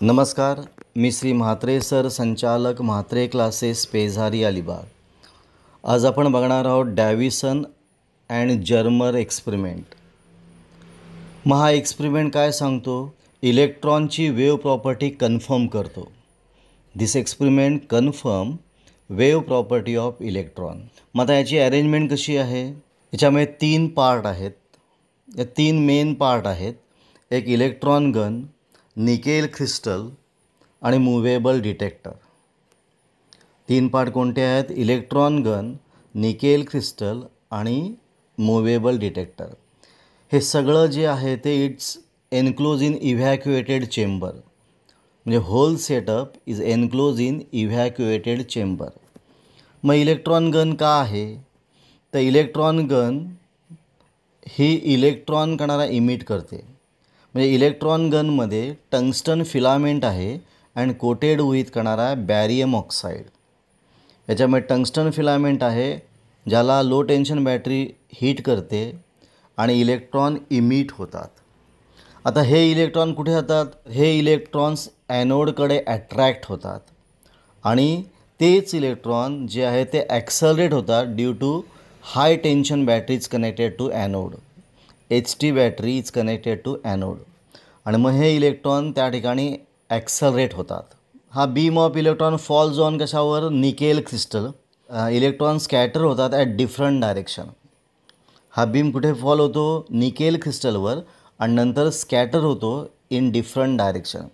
नमस्कार, मी श्री म्हात्रे सर, संचालक म्हात्रे क्लासेस, पेझारी, अलिबाग. आज आपण बघणार आहोत डॅव्हिसन अँड जर्मर एक्सपेरिमेंट. मग हा एक्सपेरिमेंट काय सांगतो? इलेक्ट्रॉनची वेव्ह प्रॉपर्टी कन्फर्म करतो. This experiment confirm wave property of electron. मग आता याची अरेंजमेंट कशी आहे? याच्यामध्ये 3 पार्ट आहेत. या 3 मेन पार्ट आहेत. एक इलेक्ट्रॉन गन, निकेल क्रिस्टल आणि मूवेबल डिटेक्टर. 3 पार्ट कोणते आहेत? इलेक्ट्रॉन गन, निकेल क्रिस्टल आणि मूवेबल डिटेक्टर. हे सगळं जे आहे ते it's enclose in evacuated chamber. म्हणजे whole setup is enclose in evacuated chamber. मग इलेक्ट्रॉन गन का आहे? तर इलेक्ट्रॉन गन ही इलेक्ट्रॉन कणारा इमिट करते. म्हणजे इलेक्ट्रॉन गनमध्ये टंगस्टन फिलामेंट आहे अँड कोटेड विथ करणारा बॅरियम ऑक्साईड. याच्यामध्ये टंगस्टन फिलामेंट आहे ज्याला लो टेन्शन बॅटरी हीट करते आणि इलेक्ट्रॉन इमिट होतात. आता हे इलेक्ट्रॉन कुठे जातात? हे इलेक्ट्रॉन्स ॲनोडकडे अट्रॅक्ट होतात आणि तेच इलेक्ट्रॉन जे आहे ते ॲक्सलरेट होतात due to high tension battery is connected to anode. HT battery is connected to anode आणि मग हे इलेक्ट्रॉन त्या ठिकाणी ॲक्सलरेट होतात. हा beam of electron falls on कशावर? Nickel crystal. इलेक्ट्रॉन स्कॅटर होतात ॲट डिफरंट डायरेक्शन. हा बीम कुठे फॉल होतो? निकेल क्रिस्टलवर आणि नंतर स्कॅटर होतो इन डिफरंट डायरेक्शन.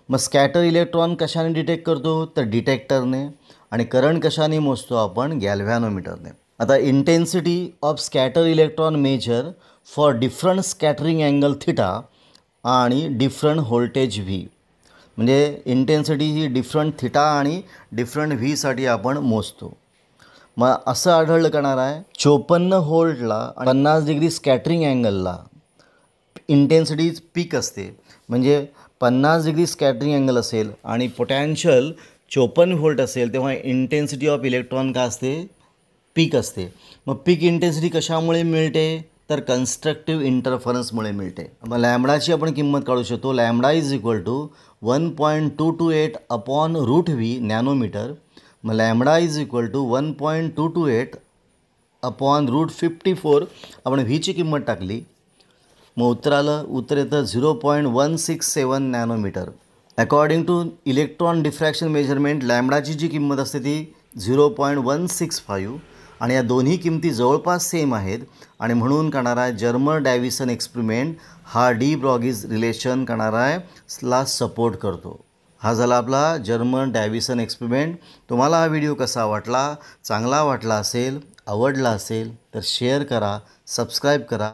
मग स्कॅटर इलेक्ट्रॉन कशाने डिटेक्ट करतो? तर डिटेक्टरने. आणि करंट कशाने मोजतो आपण? गॅल्व्हॅनोमीटरने. आता intensity of scatter electron measure for different scattering angle theta आणि डिफरंट व्होल्टेज व्ही. म्हणजे इंटेन्सिटी ही डिफरंट थिटा आणि डिफरंट व्हीसाठी आपण मोजतो. मग असं आढळलं करणार आहे 54 व्होल्टला 50 डिग्री स्कॅटरिंग अँगलला इंटेन्सिटी पीक असते. म्हणजे 50 डिग्री स्कॅटरिंग अँगल असेल आणि पोटॅन्शियल 54 व्होल्ट असेल तेव्हा इंटेन्सिटी ऑफ इलेक्ट्रॉन का असते? पीक असते. मग पीक इंटेन्सिटी कशामुळे मिळते? तर कन्स्ट्रक्टिव्ह इंटरफरन्समुळे मिळते. मग लॅम्बडाची आपण किंमत काढू शकतो. Lambda is equal to 1.228 upon root V nanometre. मग lambda is equal to 1.228 upon root 54. आपण व्हीची किंमत टाकली मग उत्तर येतं 0.167 nanometre. According to electron diffraction measurement लॅम्बडाची जी किंमत असते ती 0.165 आणि या दोन्ही किमती जवळपास सेम आहेत आणि म्हणून करणारा जर्मर डॅव्हिसन एक्सपेरिमेंट हा डी ब्रॉगीज रिलेशन करणारा ला सपोर्ट करतो. हा झाला आपला जर्मर डॅव्हिसन एक्सपेरिमेंट. तुम्हाला हा व्हिडिओ कसा वाटला? चांगला वाटला असेल, आवडला असेल तर शेअर करा, सबस्क्राईब करा.